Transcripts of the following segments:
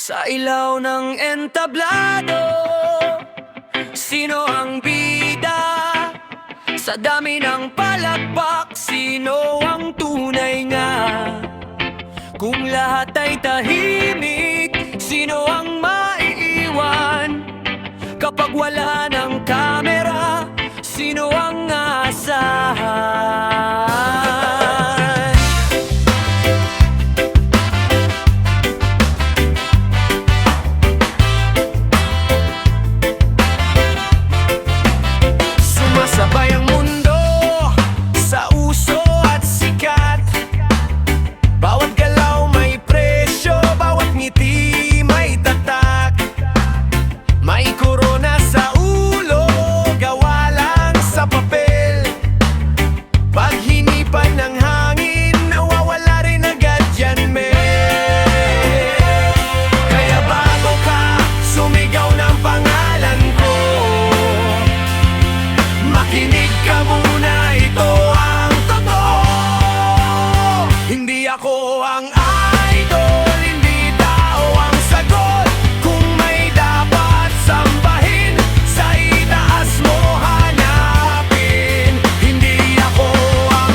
Sa ilaw ng entablado, sino ang bida? Sa dami ng palakpak, sino ang tunay nga? Kung lahat ay tahimik, sino ang maiiwan? Kapag wala ng kamera, sino ang asahan? Sumasabay ang mundo sa uso at sikat. Bawat galaw may presyo, bawat ngiti may tatak. May korona sa ulo, gawa lang sa papel. Pag hinipan ng hangin, nawawala rin agad yan, men. Kaya bago ka sumigaw ng pangalan ko, makinig ka muna, ito ang totoo. Hindi ako ang idol, hindi tao ang sagot. Kung may dapat sambahin, sa itaas mo hanapin. Hindi ako ang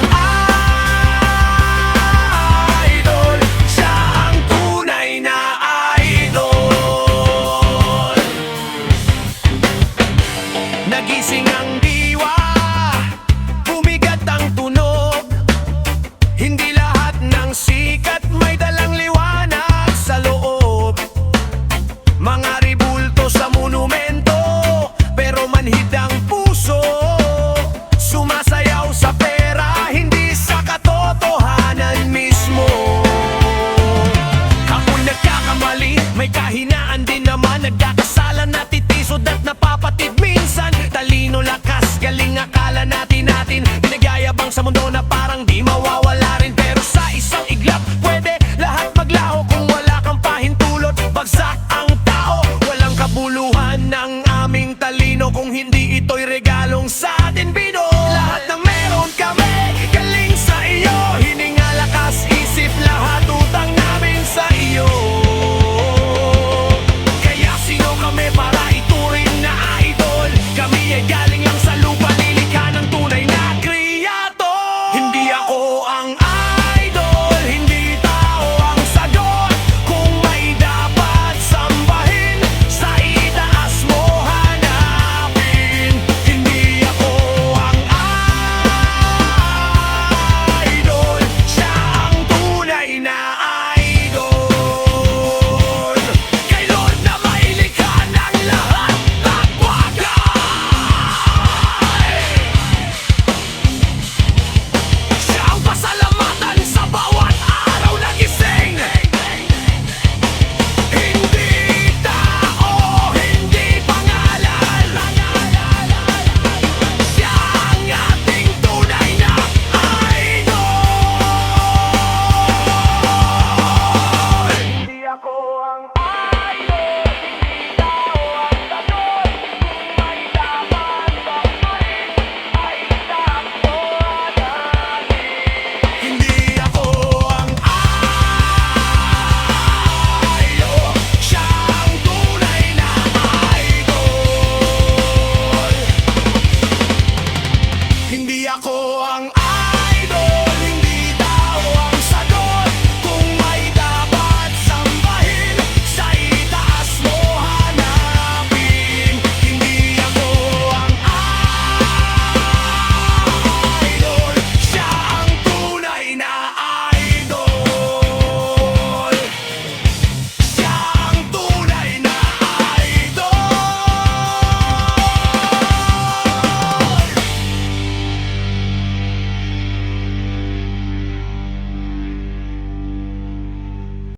idol, siya ang tunay na idol. Nagising ang diwa, bumigat ang tunog. Hindi lahat ng sikat may dalang liwanag sa loob. Mga ribulto sa monumento, pero manhid ang puso. Sumasayaw sa pera, hindi sa katotohanan mismo. Ako nagkakamali, may kahinaan din naman. Nagkakasala, natitisod at napapatid minsan. Talino, lakas, galing, akala natin pinagyayabang sa mundo na parang di mawawala rin. Pero sa isang iglap, pwede lahat maglaho. Kung wala kang pahintulot, bagsak ang tao. Walang kabuluhan ng aming talino kung hindi ito'y regalong sa atin bino. Lahat ng meron kami, galing sa iyo. Hininga, lakas, isip, lahat utang namin sa iyo. Kaya sino kami para ituring na idol? Kami ay galing lang sa lupa, nilikha ng tunay na kreator. Hindi ako ang idol, hindi tao ang sagot. Kung may dapat sambahin, sa itaas mo hanapin. Hindi ako ang idol, siya ang tunay na idol. Kay Lord na mailikha ng lahat ng bagay. Siya ang pasalamatan sa bawat araw na gising. Hindi tao, hindi pangalan. Siya ang ating tunay na idol. Hindi ako ang